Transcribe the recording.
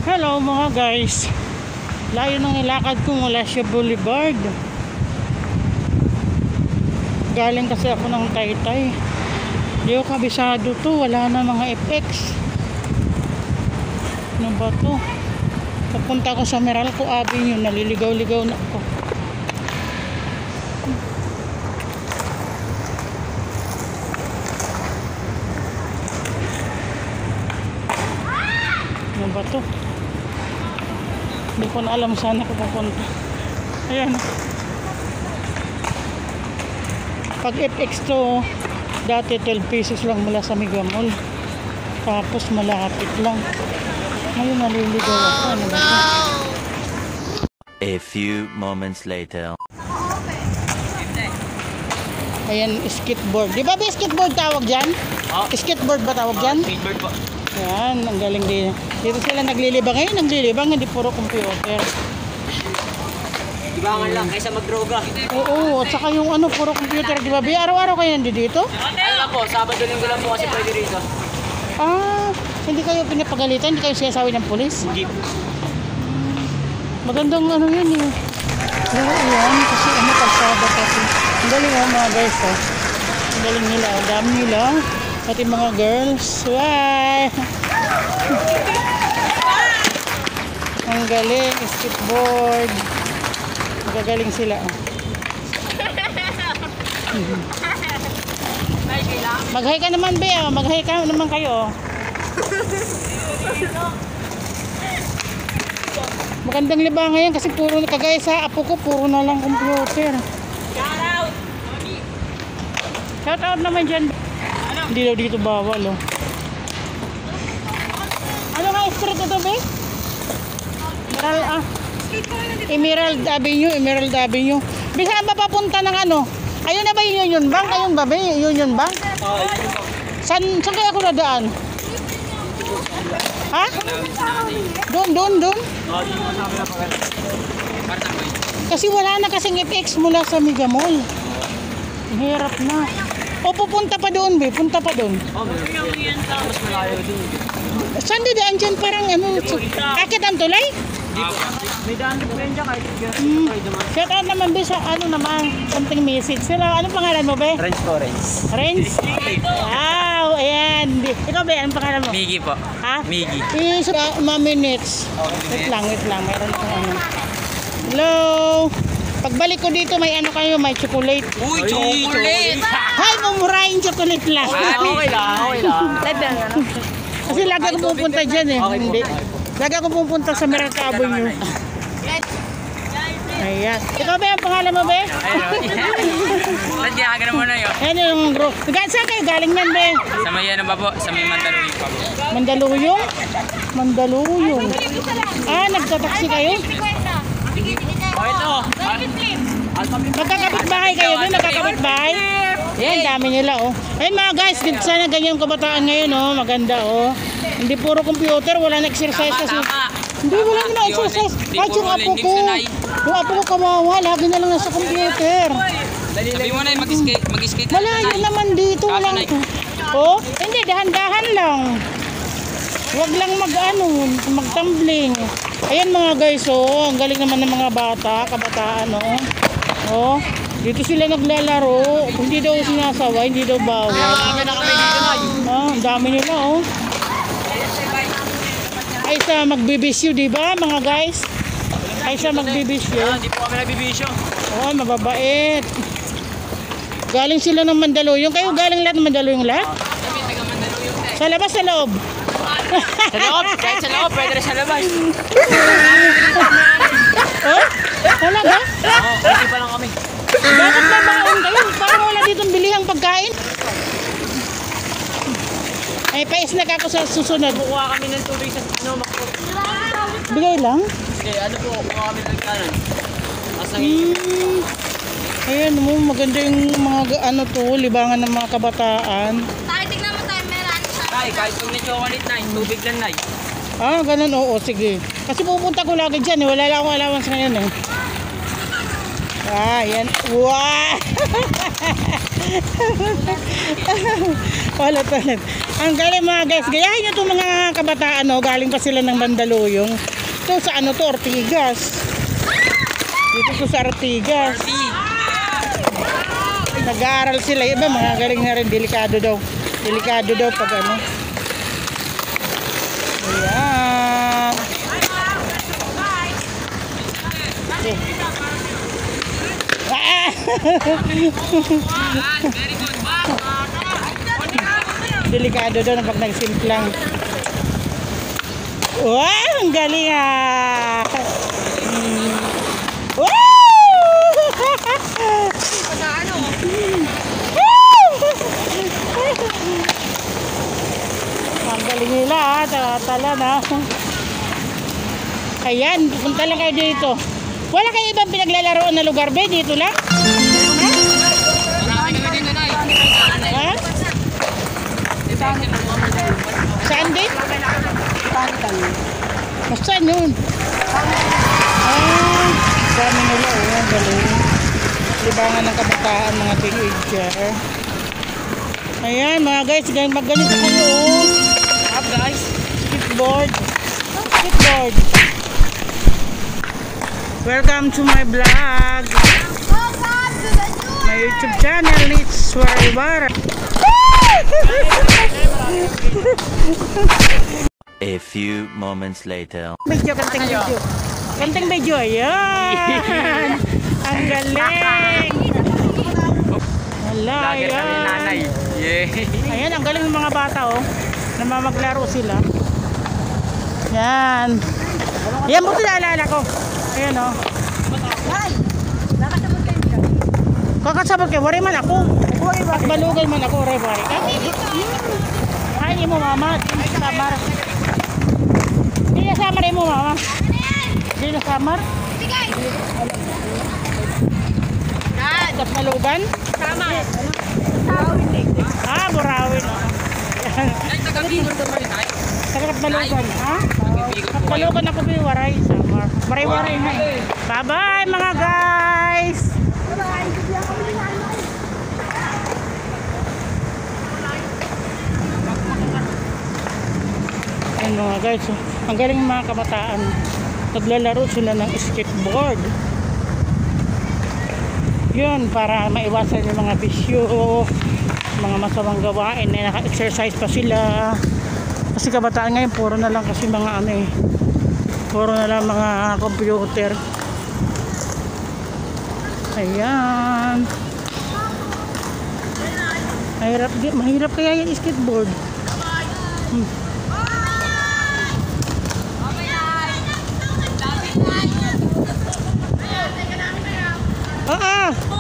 Hello mga guys, layo ng nilakad ko mula sa Boulevard. Galing kasi ako ng Taytay. Di ko kabisado to, wala na mga FX. Ano ba to? Papunta ko sa Meralco Avenue, naliligaw-ligaw na ako. Ano ba to? Hindi ko na alam saan ako pupunta. Ayan. Pag FX to, dati 12 pesos lang mula sa Mega Mall. Tapos malapit lang. Ngayon naliligaw ako. Ano ba to? A few moments later. Ayan, skateboard. Di ba ba skateboard tawag dyan? Oh. Skateboard ba tawag dyan? Skateboard po. Ayan, ang galing din. Dito sila naglilibang. Ngayon naglilibang, hindi puro computer. Ibangan lang kaysa magdroga. Oo, at saka yung ano, puro computer. Di ba ba? Araw-araw kayo nandito? Ano lang po, Sabado Linggo lang po kasi pwede rito. Ah, hindi kayo pinapagalitan? Hindi kayo sinasawi ng polis? Jeep. Magandang ano yun eh. Pero yan, kasi ano, kalsada kasi. Ang galing mga guys oh. Ang galing nila, ang dami nila. Pati mga girls. Wow! Ang galing, skateboard. Magagaling sila. Mag-hi ka naman, be. Mag-hi ka naman kayo. Magandang libangan yan kasi puro kagaya sa apo ko, puro na lang computer. Shout out naman dyan. Hindi daw dito bawal oh. Ano nga street ito be? Emerald Avenue, Emerald Avenue. Bisa ba papunta ng ano? Ayun na ba yung Union Bank? Ayun ba ba yung Union Bank? Saan kaya ako nadaan? Ha? Doon. Kasi wala na kasing FX mula sa Mega Mall. Hirap na. O pupunta pa doon, be. Punta pa doon. Mas malayo din. Saan daan dyan? Parang ano? Kakit ang tulay? May daan po yan dyan kahit Shout out naman, be, sa ano naman, something message. Sila, anong pangalan mo, be? Range po, Range. Renz? Wow, ayan. Ikaw, be, anong pangalan mo? Miggy po. Ha? Miggy. Is minutes. Wait lang. Meron akong ano. Hello? Pagbalik ko dito, may ano kayo, may chocolate. Uy, chocolate! Hay, mumurahin chocolate lang. Okay lang. Kasi lagi ako pupunta dyan eh. Hindi. Lagi ako pupunta sa Meralco Avenue. Ayan. Ikaw ba yung pangalan mo, be? Nandiyagan mo na yun. Ayan yung group. Saan kayo galing yan, be? Sa may ano ba po? Sa may Mandaluyong pa po. Mandaluyong? Mandaluyong. Ah, nagtataksi kayo? Ito. Magkakapit bahay kayo doon? Nagkakapit bahay? Ayan, dami nila oh. Ayun mga guys, sana ganyan kabataan ngayon oh. Maganda oh. Hindi puro computer, wala na exercise kasi. Hindi, wala na exercise. Kahit yung apo ko. Yung apo ko kawawa, lagi na lang nasa computer. Sabi mo na mag-skate na. Malayo naman dito. Walang. Oh, hindi, dahan-dahan lang. Huwag lang magtumbling. Ayan mga guys oh, ang galing naman ng mga bata, kabataan oh. Oh, dito sila naglalaro. Hindi daw sinasaway, hindi daw bawal. Ah, ang dami nila oh. Ay sa magbibisyo, di ba mga guys? Ay sa magbibisyo. Hindi po kami nagbibisyo. Oh, mababait. Galing sila ng Mandaluyong. Kayo galing lahat ng Mandaluyong lahat? Sa labas, sa loob? Sa loob, kahit sa loob, pwede rin sa labas. Oh? Talaga? Oo, hindi pa lang kami. Bakit ba baon kayo? Parang wala ditong bilihang pagkain. Ay, pais na ako sa susunod. Kukuha kami ng tubig sa Makro. Bigay lang? Okay, ano po, kukuha kami ng kanan. Ayan mo, maganda yung mga ano to, libangan ng mga kabataan. Tayo, tignan mo tayo, meron siya. Tay, kahit pag na-chocolate na, tubig lang na. Ah, ganun, oo, sige. Kasi pupunta ko lagi dyan eh, wala lang akong allowance ngayon eh. Ah, yan. Wow! Ulit. Ang galing mga guys. Gayahin nyo itong mga kabataan, no? Galing pa sila ng Mandaluyong. Ito sa ano to, Ortigas. Dito to sa Ortigas. Nag-aaral sila. Iba, mga galing na rin. Delikado daw. Delikado daw pag ano. Ayan. Ah! Delikado daw na pag nagsimplang. Wow, ang galing ah! Wow! Ang galing nila ah, tala na. Ayan, punta lang kayo dito. Wala kayo ibang pinaglalaroan na lugar ba? Dito lang? Ha? Saan din? Saan yun? Ah, dami nila oh, ang galing. Libangan ng kabataan, mga teenager. Ayan mga guys, magganito kayo oh. Up guys. Skateboard. Welcome to my vlog. My YouTube channel, it's Wariwara. A few moments later. Kanting video. Kanting video, ayan. Ang galing. Wala, Lager kami nanay. ayan. Yeah. Ayan, ang galing ng mga bata, oh. Namamaglaro sila. Yan. Yan, buti naalala ko. Ayan, oh. Kakasabot kayo, wari man ako. Pagbalugal man ako, wari. Ay, mo mama. Samar. Hindi na samar mo mama. Hindi na samar. Tapos malugan? Tama. Ah, Burawin. Ay, taga-Bicol ka pa rin tayo. Sagrap malugan, ha? Malugan ako may waray. Samar. Waray-waray na eh. Bye-bye mga guys! Ayan mga guys, oh. Ang galing mga kabataan. Naglalaro sila ng skateboard. Yun, para maiwasan yung mga bisyo, mga masamang gawain na naka-exercise pa sila. Kasi kabataan ngayon, puro na lang kasi mga ano eh. Puro na lang mga computer. Ayan. Mahirap kaya yung skateboard. Ah!